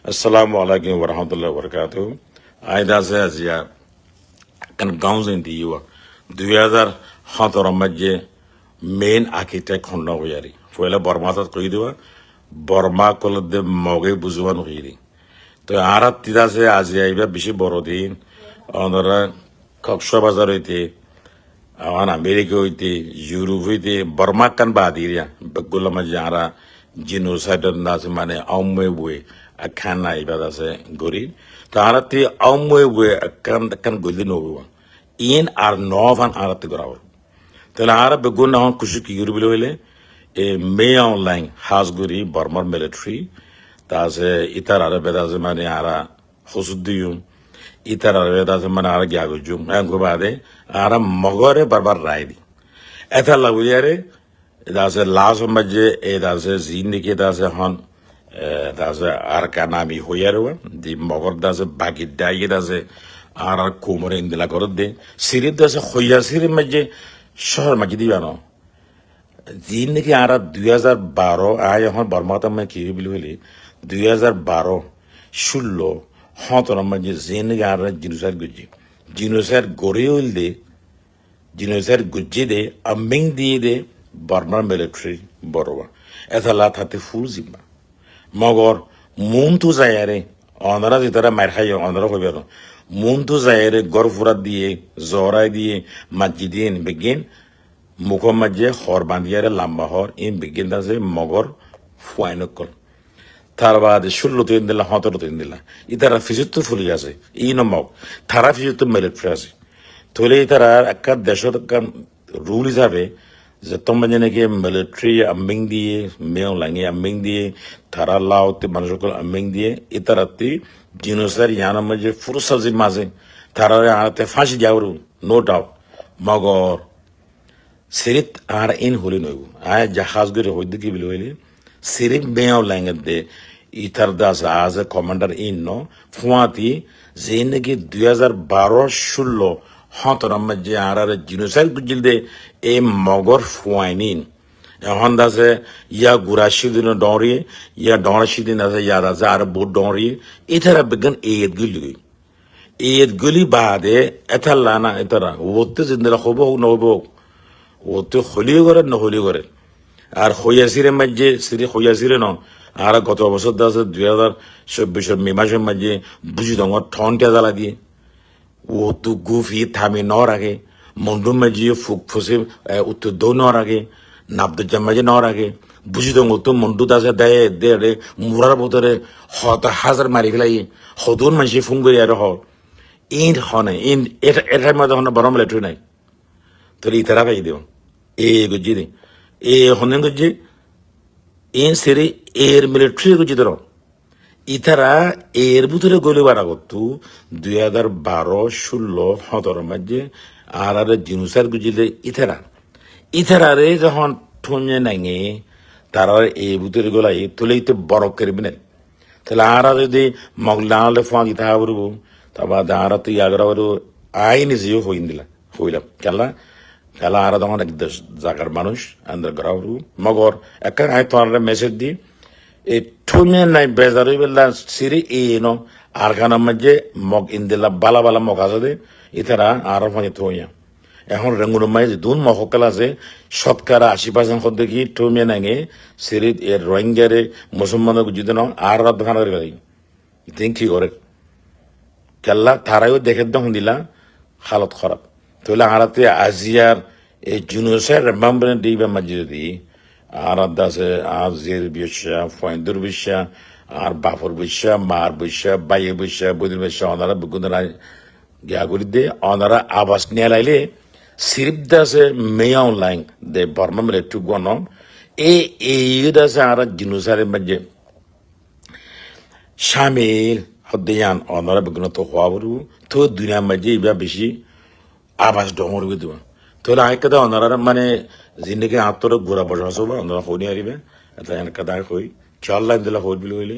Assalamu alaikum wa rahmatullahi wa barakatuh. I da se azia kan gaunz in diwa. 2017 majje main architect honna hoyari. Foela Burma tat koi diwa. Burma kol de moge buzuan hoyiri. To arat tida se azia iba bishi borodin. Onora Coxsha bazar hoite. Awan America hoite. Europe hoite. Burma kan badiria. Bagula majje ara genocide nas mane aume bue. Akana ibada se gori tarati amwe akan golden over in are novan arat graver telara beguna hon kushiki yurbilole a may online has guri Burma military tase itara bedaze mane ara hosudiyum itara bedaze mane ara gyagujum ango bade ara mogore barbar raidi eta laguyare dase lazo maje e dase zinike dase hon dase arkanami hoyarwa di mogor dase bagidai dase ara komore indila korode sirip dase hoyasiri maje শহর মাঝে দিবা না দিন নাকি আর 2012 আয় এখন বর্মাতা মানে কি বলি হইলে 2012 16 হতর মাঝে জেন আর জিনোসাইড গড়ে হইল দে জিনোসাইড গুজ্জি দে আমিং দিয়ে দে বর্মার মিলিটারি বড়বা এথালা থাতে ফুল জিম্মা মগর মুন তো যায়ারে অনরা যেতারা মার খাই অনরা কইবে না মুন তো যায়ারে গরফুরা দিয়ে জরাই দিয়ে মাজি দিয়ে বেগিন মুখ মাঝে হর বান্ধিয়ারে লম্বা হর ইন বেগিন দাসে মগর ফুয়াইনকল তার বাদে 16 দিন দিলা 17 দিন দিলা ইতারা ফিজিত ফুলি আছে ই নমক তারা ফিজিত মিলিটারি আছে তোলে ইতারা একটা দেশের রুল হিসাবে যে তোমরা জানে কি মিলিটারি আমিং দিয়ে মেও লাগে আমিং দিয়ে তারা লাউতে মানুষকে আমিং দিয়ে ইতারাতি জিনোসাইড ইয়ানা মাঝে ফুরসাজি মাঝে তারা আতে ফাঁসি যাওয়ার no doubt Magar সিরিত R in হলি নইব আয় জাহাজ গরে হইতে কি বলি হইলে সিরিপ মেও লাগে দে ইতার দাস আজ কমান্ডার ইন নো ফুয়াতি যে নাকি 2012 16 হতর মাঝে আর জিনোসাইড গুজিল দে এ মগর ফুয়াইনিন এখন দাসে ইয়া গুরাশি দিন ডরিয়ে ইয়া ডরাশি দিন আছে ইয়া দাসে আর বহুত ডরিয়ে এথারা বেগন এদ গুলি বাদে এথালা না এতারা ওতে জিন্দলা হব না হব ওতে হলি করে না হলি করে আর হইয়াসিরে মাঝে সিরি হইয়াসিরে ন আর গত বছর দাসে 2024 মে মাসের মাঝে বুঝি দঙ্গ ঠনটা জ্বালা দিয়ে ও তো গুফি থামি ন রাখে মন্ডুর মাঝে ফুক ফুসে উত্তর দৌ ন রাখে নাবদুজ্জাম মাঝে ন রাখে বুঝি দঙ্গ তো মন্ডু দাসে দেয় দে মুরার ভিতরে হাজার মারি ফেলাই হদুন মাঝে ফুং করে আর হ ইন হনে ইন এটার মধ্যে হন বড় মিলিটারি নাই তোর ইতারা পাই দিও এ গুজি দে এ হনে গুজি ইন সেরে এর মিলিটারি গুজি ধর ইতারা এর ভিতরে গলি বাড়া করতো 2012 16 17 মাঝে আর জিনুসার গুজিলে ইতারা যখন ঠুনে নাঙে তারা এই ভিতরে গোলাই তুলে ইতে বড় করবি না তাহলে আর যদি মগলালে ফোয়া দিতে হবো তারপর আর তো ইয়াগরা আইনি জিও হইলাম খেলা আর তখন এক জায়গার মানুষ আন্দার গড়াবো মগর একটা আয় তোমার মেসেজ দি এই ঠুমে নাই বেজারি বেলা সিরি এনো আর খানার মাঝে মগ ইন্দিলা বালা বালা মগ আছে দে ইতারা আর ফানি থইয়া এখন রেঙ্গুর মাঝে দুন মহকাল আছে শতকরা 80% দেখি ঠুমে নাঙে সিরি এর রোহিঙ্গারে মুসলমানের যদি ন আর রাত খানার গাই ইতিন কি করে কেল্লা তারাইও দেখে দম দিলা হালত খারাপ তাহলে আরাতে আজিয়ার এই জুনুসের রিমেম্বারেন্স দিবা মাঝে যদি আর দাসে আজির বিশ্বা ফয়েন্দুর বিশ্বা আর বাফর বিশ্বা মার বিশ্বা বাইয়ে বিশ্বা বদির বিশ্বা ওনারা বেগুনরা গিয়াগুলি দে ওনারা আবাস নিয়ে লাইলে সিরিপ দাসে মেয়া অনলাইন দে বর্মা মিলিটারি গনম এই দাসে আর জিনুসারের মাঝে শামিল হদ্দিয়ান ওনারা বেগুন তো হওয়া তো দুনিয়ার মাঝে ইবা বেশি আবাস ডমর দিব তাহলে আরেকটা ওনারা মানে জিন্দগি আত্মর ঘোরা বসা আসব ওনারা হইনি আরিবে এটা একটা হই খেয়াল লাইন দিলা হই বলে হইলে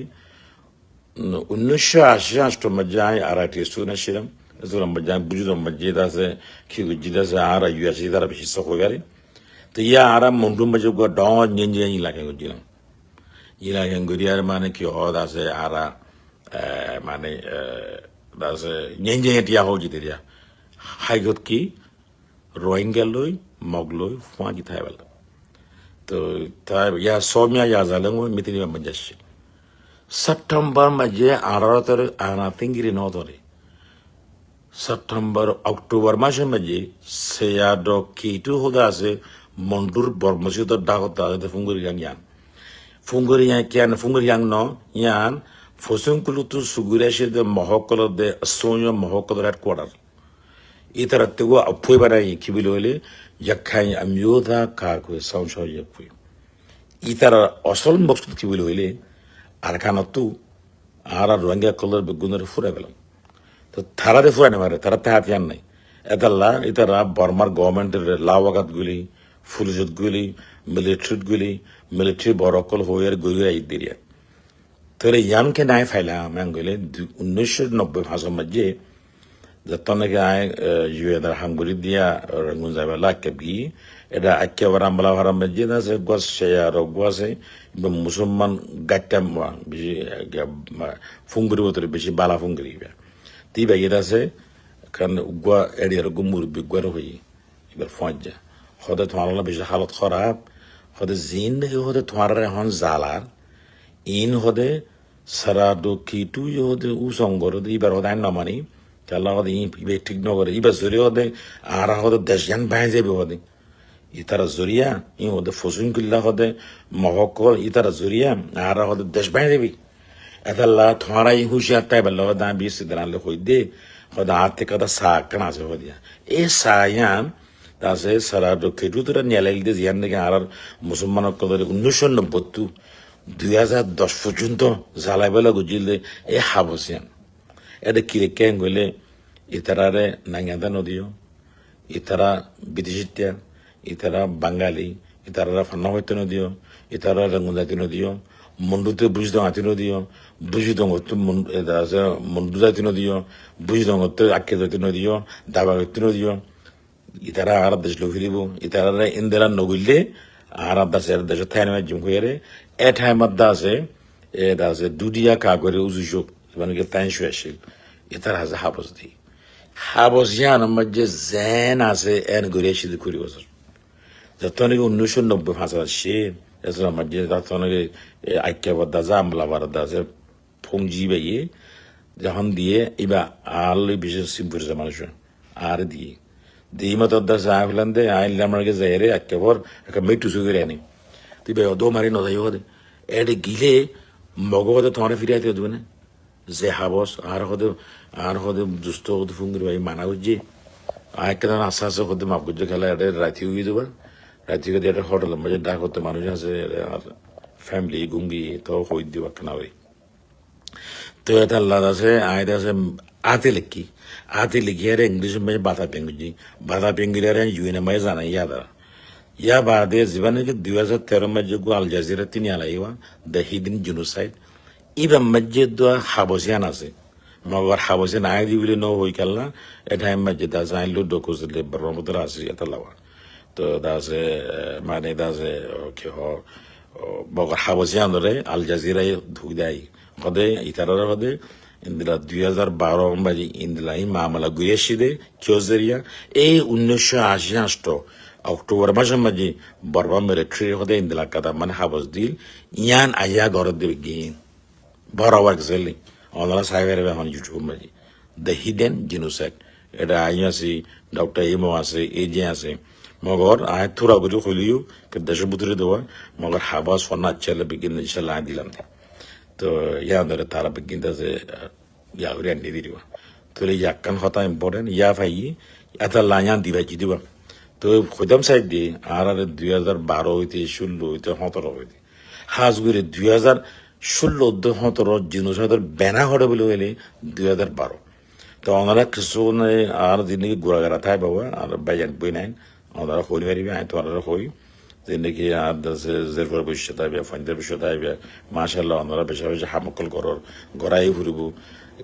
1988 মাঝে আর আইটি স্টুডেন্ট ছিলাম মাঝে বুঝলাম মাঝে আছে কি বুঝিদাসে আর ইউএসএ দ্বারা বেশি সহ গাড়ি তো ইয়া আর মন্ডুম মাঝে ডন ইলাকে গেছিলাম ইলাকে গড়িয়ার মানে কি হদ আছে আর মানে আছে ñe tia ho ji dia hai got ki rohingya loi mog loi fwa ji thai bala to ta ya somya ya zalang mitini ma jashi September ma je arator ana tingiri no dore September October মাসে মাঝে সেয়াডো কিটু হদা আছে মন্ডুর বর্মসিত ডাকতা আছে ফুঙ্গুরি young ন ইয়ান ফসুংকুলুতু সুগুরেশে de মহকল de sonyo মহকল rat quarter itara tego apoi bara kibilole yakhay amyoda ka ko saunsho yakui itara asol mokst kibilole arkanatu ara rwanga color begunar furabelam তো থারাতে ফুরানি মারে তারাতে হাতিয়ার নাই এতাল্লা ইতারা বর্মার গভর্নমেন্টের লাওয়াগাত গুলি ফুলজত গুলি মিলিটারি বরকল হয়ে গড়িয়ে দিরিয়া তোরে ইয়ানকে নাই ফাইলা ম্যাং গলে 1990 ভাষা মাঝে যতনকে আয় ইউএদার হাঙ্গুরি দিয়া রঙ্গুন যাবে লাকে বি এটা আক্কে বারামলা ভারাম মাঝে না সে গস শেয়া রগওয়াসে মুসলমান গাট্টাম বেশি ফুঙ্গুরি বতরে বেশি বালা ফুঙ্গুরি tiba yeda se kan ugwa erier gumur bi gwar hoyi ibar fonja khoda twala bish halat kharab khoda zin hode twara hon zalar in hode sarado kitu yode usongor ibar hoda namani kala hode ibe tik nogore ibar zuri hode ara hode dashyan baje be hode itara zuriya in hode fosun kulla hode mohokol itara zuriya ara hode dash baje be Adalla thorai hushiyar tay ballo da bi sidran le khoide khoda atte kada sa kana se hodia e sayan da se sarado kedu tura nyalel de zian ne arar musulman kodore 1990 2010 পর্যন্ত জালাইবেলা গুজিলে এ হাবসিয়ান এটা কিরে কেন গলে ইতারারে নাঙ্গাদা নদীয় ইতারা বিদেশিত্যা ইতারা বাঙালি ইতারা ফান্না হইতে নদীয় ইতারা রঙ্গুজাতি নদীয় মন্ডুতে বুঝদং আতি নদীয় বুঝদং মন্ডু জাতি নদীয় বুঝদং আকে জাতি নদীয় দাবা হইতে নদীয় ইতারা আর দেশ লফিরিব ইতারা ইন্দিরা নগিলে আর দেশের দেশ থাইনে জিম হইরে এ টাইমত দাসে এ দাসে দুদিয়া কাগরে উজুজক মানে কে তাই শুয়েছিল ইতারা হাজা হাবস দি হাবস ইয়ান মধ্যে জেন আছে এন গরে শিদ করি বছর যতনে 1990 ভাষা সে এসরা মধ্যে যতনে আইক্যবদ্ধ জামলা বারদা আছে ফংজি বেয়ে যখন দিয়ে ইবা আল বিশেষ সিম্পুর মানুষ আর দিয়ে দিমত দাস আইল্যান্ডে আইল্যান্ডে যাইরে একেবারে একটা মেটু সুগরে আনি তুই বে দো মারি নদাই হদে এডে গিলে মগবতে তোমার ফিরে আইতে দেবে না যে হাবস আর হদে দুস্থ হদে ফুঙ্গির ভাই মানা হচ্ছে আয়কে তখন আস্তে আস্তে হতে মাপ করছে খেলা এটা রাতি হয়ে দেবে রাতি হয়ে এটা হোটেল মাঝে ডাক হতে মানুষ আছে আর ফ্যামিলি গুঙ্গি তো হই দিবা কেনা ভাই তো এটা আল্লাহ আছে আয়দা আছে আতে লিখি আতে লিখি আর ইংলিশ में बाधा पेंगुजी रे यूएन में जाना याद या बादे जीवन के 2013 में जो अल जजीरा तीन आलाइवा द हिडन जेनोसाइड इबा मस्जिद दो हाबसियान আছে মগর হাবসিয়ান আই দিবিলে নো হই কাল্লা এটাই মসজিদ আছে আই লো ডকুজলে ব্রহ্মপুত্র আছে এটা লাওয়া তো দাসে মানে দাসে কি হ মগর হাবসিয়ান রে আল জাজিরা ধুইদাই কদে ইতারার কদে ইন্দিরা 2012 বাজি ইন্দিলাই মামলা গুয়েশিদে কিওজেরিয়া এই 1988 অক্টোবর মাসের মাঝে বর্মা মিলিটারি হদে ইন্দিলা কাদা মানে হাবস দিল ইয়ান আয়া ঘর দেবে গিন বড় ওয়ার্ক জেলি অনলা সাইবের এখন ইউটিউব মাঝে দ্য হিডেন জেনোসাইড এটা আই আছে ডক্টর ইমো আছে এজে আছে মগর আয় থোড়া করে হলিও কে দেশের ভিতরে দেওয়া মগর হাবাস ফনা চলে বিগিন ইনশাল্লাহ দিলাম তো ইয়া ধরে তারা বিগিন আছে ইয়া করে আনি দিবা তো ইয়াকান হতা ইম্পর্টেন্ট ইয়া ভাই এটা লাইন দিবা কি দিবা তো খোদাম সাইড দিয়ে আর 2012 হইতে 16 হইতে 17 হইতে হাজগুড়ি 2016 17 জিনোসাইডের বেনা হড়ে বলে হইলে 2012 তো ওনারা কিছু আর জিনিস ঘোরাঘারা থাই বাবা আর বাইজান বই নাই ওনারা হই মারিবে আয় তো ওনারা হই জিনিসকে আর জেরফর ভবিষ্যৎ আইবে ফাইন্ডার ভবিষ্যৎ আইবে মাশাআল্লাহ ওনারা বেশি বেশি হামকল করর গড়াই ঘুরব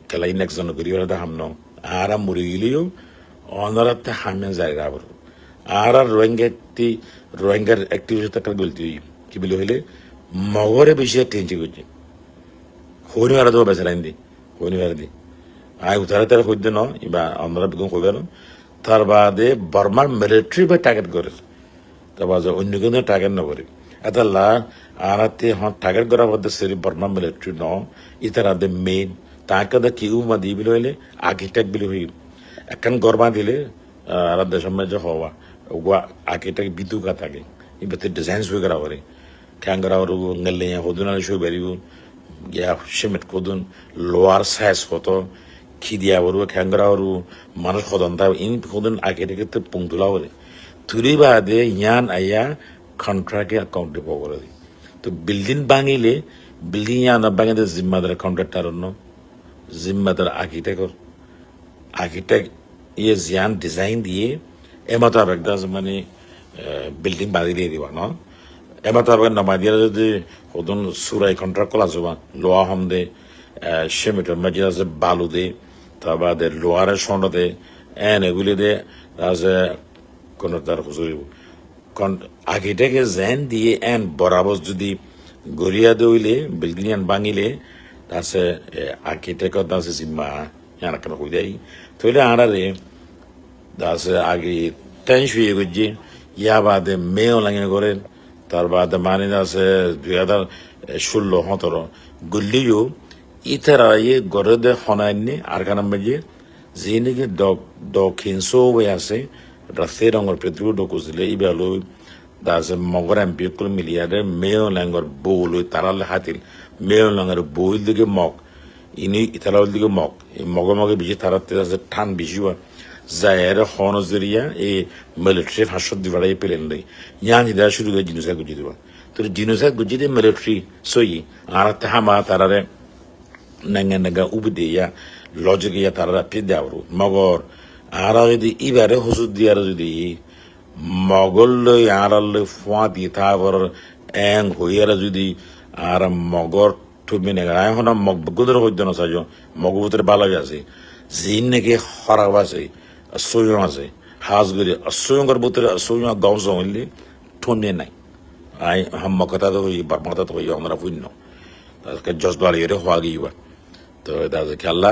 খেলাই নেক্সট করিওরা হামনো আর মরি গেলেও ওনারা তে হামেন জায়গা আবার আর রোহিঙ্গার অ্যাক্টিভিটি তাকে বলতে কি বলে হইলে মগরে বেশি টেনশন করছে হইনি হারা দেবো বেচারাইন দি হইনি হারা দি আয় উতারে তারা হইতে ন ইবা আমরা বেগুন হইবে না তার বাদে বর্মার মিলিটারি বা টার্গেট করে তার বাদে অন্য কোনো টার্গেট না করে এতাল্লা আনাতে হন টার্গেট করার মধ্যে সেরি বর্মা মিলিটারি ন ইতারা দে মেইন তাকে দে কি উমা দি বিলে হইলে আর্কিটেক্ট বিলে হইল একখান গরমা দিলে আর দেশের মাঝে হওয়া ওগুয়া আর্কিটেক্ট বিদুকা থাকে ইবাতে ডিজাইন শুয়ে করা করে ক্যাঙ্গরা ওর গেলে হদুন আর শুয়ে বেরিব গিয়া সিমেন্ট কদুন লোয়ার সাইজ হতো খিদিয়া ওর ক্যাঙ্গরা ওর মানুষ হদন তা ইন হদুন আর্কিটেক্ট পুংতুলা করে তুরি বাদে ইয়ান আয়া কন্ট্রাক্টে অ্যাকাউন্টে করে দিই তো বিল্ডিং ভাঙিলে বিল্ডিং ইয়ান ভাঙিতে জিম্মাদার কন্ট্রাক্টার জিম্মাদার আর্কিটেক্ট ইয়ে জিয়ান ডিজাইন দিয়ে এমাতাবেক মানে বিল্ডিং বাঁধি দিয়ে দিবা ন এমাতাবেক নামাই দিয়ে যদি হদুন সুরাই কন্ট্রাক্ট করা যাবা লোয়া হম দে সিমেন্টের মাঝে আছে বালু দে তার বাদে লোহারের স্বর্ণ দে এগুলি দে আছে কোনো তার হুজুরি আর্কিটেক্টে জেন দিয়ে বরাবর যদি গড়িয়া দইলে বিল্ডিং ভাঙিলে আছে আর্কিটেক্ট আছে জিম্মা ইয়ান কেন হয়ে যায় তৈলে আড়ারে আছে আগে টেন শুয়ে করছি ইয়া বাদে মেয়েও লাগে করেন তার বাদে মানে আছে 2016-17 গল্লিও ইতারা ইয়ে গড়ে দে হনাইনি আর কারণ বাজে যে নাকি দক্ষিণশো হয়ে আছে রাস্তায় রঙের পেট্রোল ঢুকুছিলে ইবেলো দাসে মগর এমপি কুল মিলিয়ারে মেয়েও ল্যাঙ্গর বউল তারালে হাতিল মেয়েও ল্যাঙ্গের বউল দিকে মগ ইনি ইতালার দিকে মগ এই মগে মগে বেশি তারাতে আছে ঠান বেশি হয় যায়ের হন জরিয়া এই মিলিটারি ফাঁসত দিবাড়াই পেলেন দেয় ইয়ান হিদা শুরু করে জিনিসা গুজি দেবা তো জিনিসা গুজি দিয়ে মিলিটারি সই আর হামা তারারে নাঙ্গা নাঙ্গা উবি ইয়া লজিক ইয়া তারা পে দেওয়ার মগর আর যদি ইবারে হসুদ দিয়ার যদি মগল আর ফোয়া দিয়ে তারপর এং হইয়ারা যদি আর মগর ঠুকবে না এখন মগ গুদের হইত না চাইজ মগ ভিতরে ভালো আছে জিন নাকি খারাপ আছে সৈয়ং আছে হাজগুড়ি সৈয়ংর ভিতরে সৈয়ং গাঁও জমিলে ঠনে নাই আই হাম মকতা তো হই বারমাতা তো হই আমরা পুণ্য তাকে জজবাল এর হওয়া গিয়েবা তো দাদা খেলা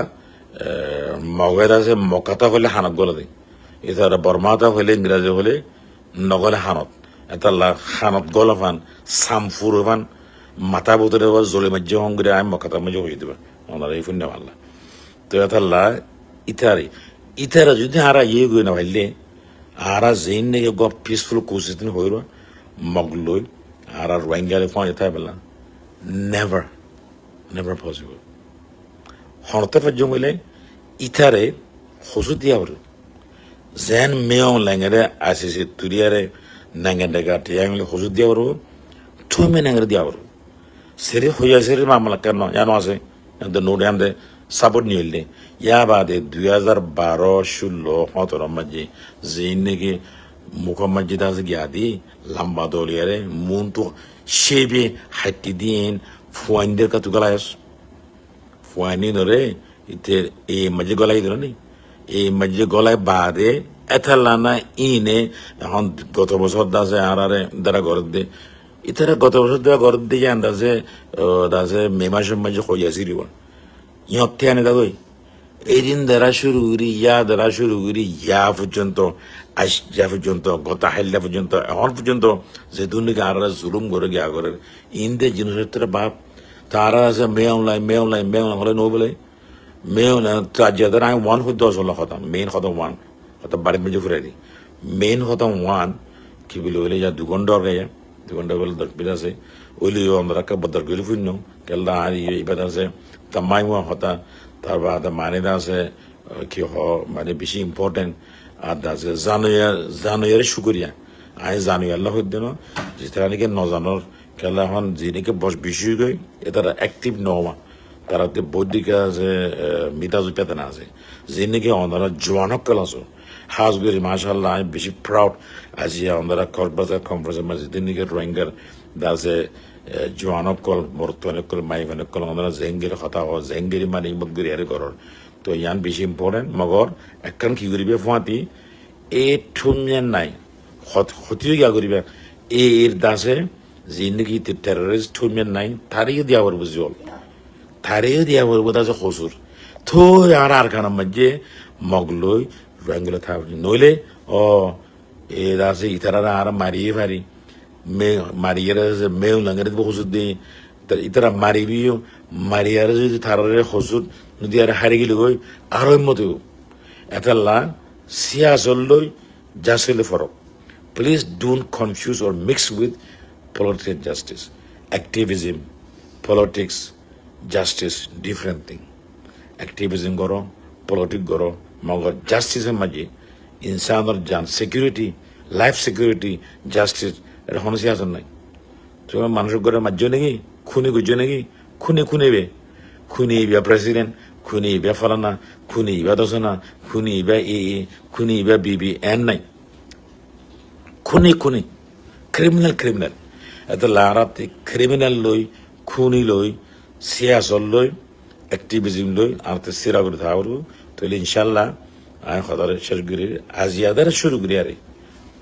মগের আছে মকাতা হলে হানত গলা দেয় এছাড়া বর্মাতা হলে ইংরাজি হলে নগলে হানত এটা হানত গলা ফান সামফুর ফান মাথা ভিতরে জলে মাজ্য হংরে আই মকাতা মাঝে হয়ে দেবে ওনারা এই পুণ্য পাল্লা তো এটা ইতারা যদি আরা ইয়ে গই না ভাইলে আরা জেন নাকি গ পিসফুল কোচিস হইল মগ লই আর রোহিঙ্গারে ফোন যেতে পেলা নেভার পসিবল হরতে পর্যন্ত হইলে ইতারে হসু দিয়া বলো জেন মেয়ং ল্যাঙ্গারে আসিছে তুরিয়ারে নাঙ্গা ডেগা টিয়া মিলে হসু দিয়া বলো থুমে নাঙ্গারে দিয়া বলো সেরে হইয়া সেরে মামলা কেন জানো আছে নোট আনতে সাপোর্ট নিয়ে হইলে ইয়া বাদে 2012-16-17 মাঝে যে নাকি মুখম্মদ আছে গিয়া দি লম্বা দলিয়ারে মন তো সেবে হাইটি দিন ফুয়াইনদের কাতু গলায়স ফুয়াইনি ধরে ইতে এই মাঝে গলাই ধরে নি এই মাঝে গলায় বাদে এথালানা ইনে এখন গত বছর দাসে আরারে দ্বারা ঘর দে ইতারা গত বছর দেওয়া ঘর দিয়ে আন্দাজে দাসে মে মাসের মাঝে হইয়াছি রিব ইহতে আনে দাদই এই দিন দ্বারা শুরু করি দ্বারা শুরু করি পর্যন্ত পর্যন্ত গত হাইল্লা পর্যন্ত এখন পর্যন্ত যে দুর্নীতি আর জুলুম করে গিয়া করে ইন্দে জিনিসের বাপ তারা আছে মেয়ে হলে নো বলে মেয়ে যাদের আমি 1 হতে 10 হল খতম মেইন খতম 1 খতম বাড়ির মেজে ঘুরে দিই মেইন খতম 1 কি বলে হইলে যা 2 ঘন্টা গে 2 ঘন্টা বলে দরকার আছে ওইলে আমরা কা বদর গেলে ফুন্ন কেলা আর এইবার আছে তামাই হতা তার বাদ মানে আছে কি মানে বেশি ইম্পর্টেন্ট আর আছে জানুয়ারি শুকরিয়া আই জানুয়ারি আল্লাহ হইতে না যেটা নাকি নজানোর খেলা এখন যিনিকে বস বেশি গই এটা অ্যাক্টিভ নওয়া তারা বৈদিক আছে মিতাজু পেতনা আছে যিনিকে ওনারা জোয়ানক খেলা আছে হাজগুড়ি মাশাল্লাহ আমি বেশি প্রাউড আজি ওনারা কক্সবাজার কনফারেন্সের মাঝে যিনিকে রোহিঙ্গার আছে জোয়ানক কল বর্তমানে কল মাইভানে কল ওনারা জেঙ্গির কথা হয় জেঙ্গিরি মানে মগিরি আরে ঘরের তো ইয়ান বেশি ইম্পর্টেন্ট মগর একখান কি করিবে ফুয়াতি এ ঠুমিয়ান নাই ক্ষতিও গিয়া করিবে এর দাসে যিনি টেররিস্ট ঠুমিয়ান নাই তারিও দিয়া পারবো জল Tare dia bol da khosur to yar arkana majje mogloi rangla tha noile o e da se itara ara mari fari me mariera me langare bo khosud de itara mari biyo mariera je tharare khosud nudiara harigi logoi aro modu etalla siyasol jasile forok. Please don't confuse or mix with political justice. Activism, politics, justice, different thing. Activism goro, politics goro, magar justice maji, insan or jan, security, life security, justice, এটা হনসি আসন নাই তোমার মানুষের ঘরে মাজ্য নাকি খুনি গুজ্জ নাকি খুনি বে খুনি ইবা প্রেসিডেন্ট খুনি ইবা ফলানা খুনি ইবা দশনা খুনি ইবা খুনি ইবা বিবি এন নাই খুনি ক্রিমিনাল এত লারাতে ক্রিমিনাল লই খুনি লই সিয়াসল লই অ্যাক্টিভিজম লই আর তো সিরা করে থাকবো তাহলে ইনশাল্লাহ আমি খদার শেষ করি আজিয়াদার শুরু করি আরে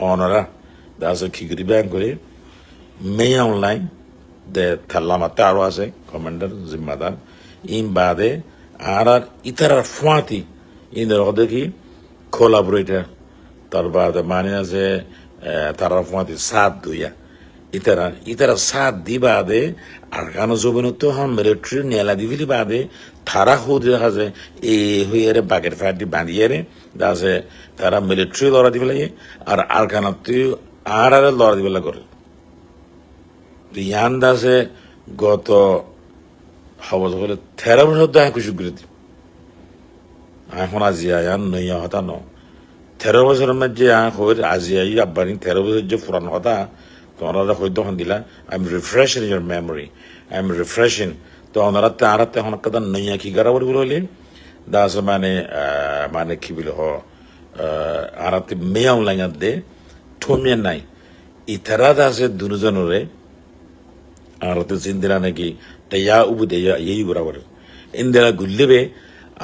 অনরা দাস কি করি ব্যাংক করে মেয়ে online de thalamata aro ase commander zimmadar in bade arar itara fuati in der odeki collaborator tar bade mane ase tarar fuati sat duya itara sat di bade argano zobenotto han military nela divili bade thara hodi haze e hoyere bager fati bandiere dase tara military lora divile ar argano tu arare lora divile gore ইয়ান্দাসে গত হবজ হলে 13 বছর দেখা খুশি করে দি এখন আজিয়া ইয়ান নইয়া হতা ন 13 বছরের মধ্যে আজিয়া আব্বানি 13 বছর যে পুরান হতা তোমরা হয়তো হন দিলা I am refreshing your memory I am refreshing তো ওনারা তারাতে হন কদা নইয়া কি গারা বলি দাস মানে কি বলে হ আরাতে মেয়াও লাইয়া দে ঠোমিয়া নাই ইতারা দাসে দুজনরে arate zindira nagi taya ubu deya yeyi barabar indira gullebe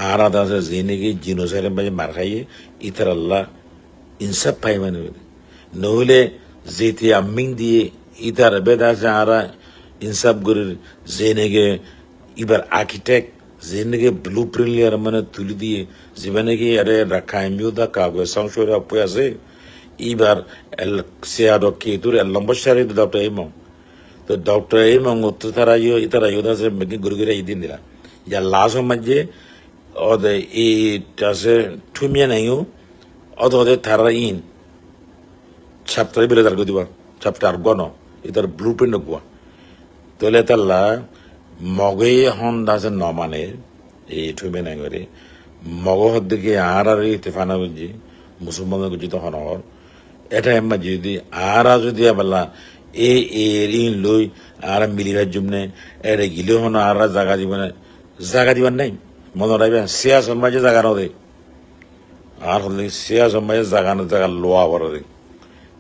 arada sa zinegi genocide baje marhaye itaralla insaf paymane nole zeti amindi itara beda sa ara insaf gurir zenege ibar architect zenege blueprint liar mane tuli diye zibanege are rakhaimyo da kago sanshora poyase ibar el seado ke tur el lambashari da taymo तो doctor A मंगो तो तारा यो इतारा Yoda से मगे गुरुगिरा इदिन दिला या lasso मजे और ए तासे ठुमिया नहीं हो और तो तारा इन चैप्टर बिले तार को दिवा चैप्टर गनो इधर ब्लूप्रिंट गवा तो ले तल्ला मगे हन दासे न माने ए ठुमिया नहीं करे मगो हद के आरा रे इतफाना बुझी मुसलमान को जितो हन और एटा एम्मा जिदी आरा जुदी बल्ला এ এরিন লই আর মিলিরা জুমনে এরে গিলে হন আর জায়গা দিবেন নাই মনে রাখবে সিয়া সমাজে জায়গা নদে আর হলে সিয়া সমাজে জায়গা না জায়গা লোয়া বড় দে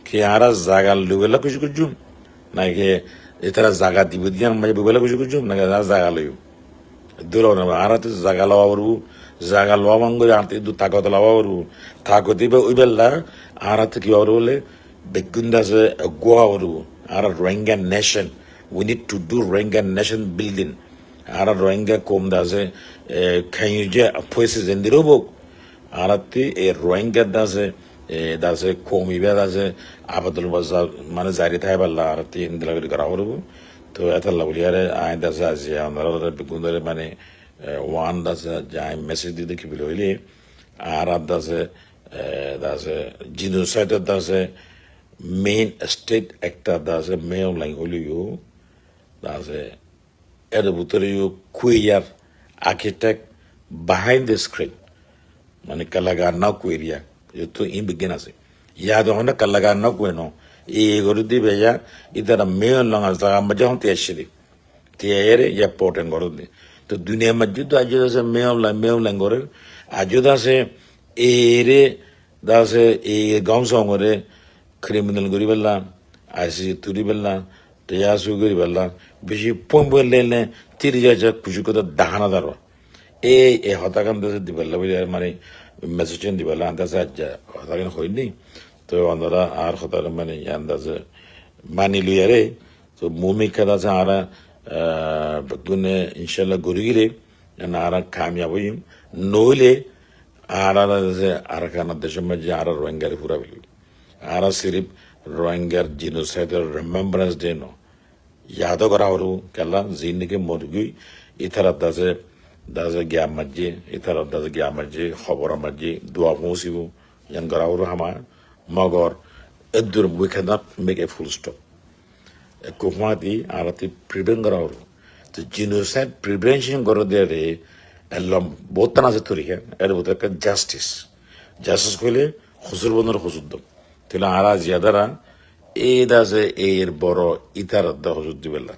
কি আর জায়গা লুবেলা কিছু কিছু নাকি এতারা জায়গা দিব দিয়ে মাঝে বুবেলা কিছু কিছু নাকি জায়গা লইব দূর না আর তো জায়গা লওয়া বড় জায়গা লওয়া মঙ্গলে আর তো তাকত লওয়া বড় তাকত দিবে ওই বেলা আর তো কি বলে বেগুন্দাসে গোয়া বড় Our Rohingya nation, we need to do Rohingya nation building. Our Rohingya kom dase kanyuje places in the robo. Arati a Rohingya dase komi be dase abadul baza mane zari thai balla arati in the level garauru. To atalla buliare I dase azia another begundare mane one dase jai message di ki biloli. Arab dase genocide dase main state actor does a male like Hollywood, does a Edabutariu queer architect behind the script. Manikalaga no queer, you two in beginners. Yadona Kalaga no bueno, E. Gorudi Beya, either a male long as a Majon Tiashiri. Tiere, Yaport and Gorudi. To Dunia Majuda, Ajudas a male langore, Ajudas a Ere, does a gonsong or criminal guribella, I see Turibella, Tayasu Guribella, Bishi Pumbele, Tiriaja, Pujuko, Dahanadaro. A Hotakan does it develop with money, message in the and that's at Hotakan Hoini. So Andara, our Hotaramani, and that's a Mani Luere, so Mumika Dazara, بدون إن شاء الله قريلة أنا أرى كاميابين نولي أرى أرى كان الدشمة جا أرى روينجر فورا بيلو أرى سيرب روينجر جينوسايد remembrance day no Yadav करावरू केला जिंदगी मोरगी इतर दाजे गया मज्जे इतर दाजे गया मज्जे खबर मज्जे दुआ मुसीबु यन करावरू हमा मगर एदुर we cannot make a full stop कुमाती आरती प्रिवेंट करावरू तो genocide prevention करो दे रे एलम बहुत तना से तुरी है एरे बुतर का justice को ले खुसर बंदर खुसुद दो तिला आरा ज़्यादा रा daze boro itar da huzud dibella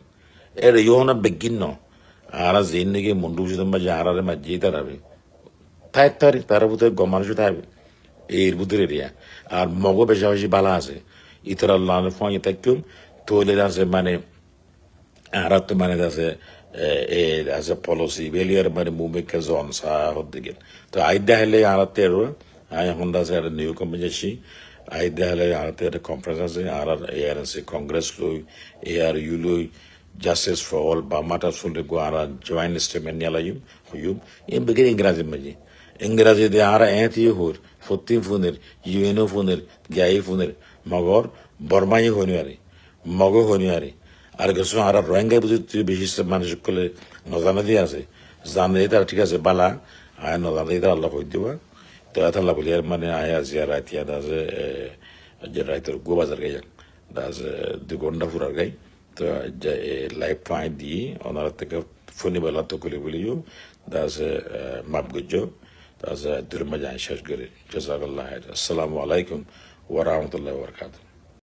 yona beginno ara zinnige mundu jidam ma jara re ma jita rabe tari tarabute gomar jutabe butere ria ar mogo bejaji balase itar allah ne fon yetakum tole daze mane arat mane daze as a policy belier mane mume ka zone sa hoddigel to aida hele arateru ay honda sa new company I dehale arate conference ARNC Congress lo ARU lo Justice for All Bamata sunde go ara joint statement yala yum in begin ingrazi de ara enti hor 14 funer UNO funer gai funer magor bormai honiari mago honiari আর কিছু আর রোহিঙ্গা বুঝি বিশিষ্ট মানুষ করলে নজানা দিয়ে আছে জানে এটা ঠিক আছে বালা আর নজানা এটা আল্লাহ কই দিবা তো এটা আল্লাহ বলি মানে আয়া জিয়ারাত ইয়া দাজে জেরাইতর গো বাজার গাই দাজে দুগন্ডা ফুরার গাই তো লাইফ পয়েন্ট দি ওনার থেকে ফোনে বেলা তো কলি বলিও দাজে মাপ গজ্জো দাজে দুরমা জান শেষ করে জাযাকাল্লাহ আসসালামু আলাইকুম ওয়া রাহমাতুল্লাহি ওয়া বারাকাতুহু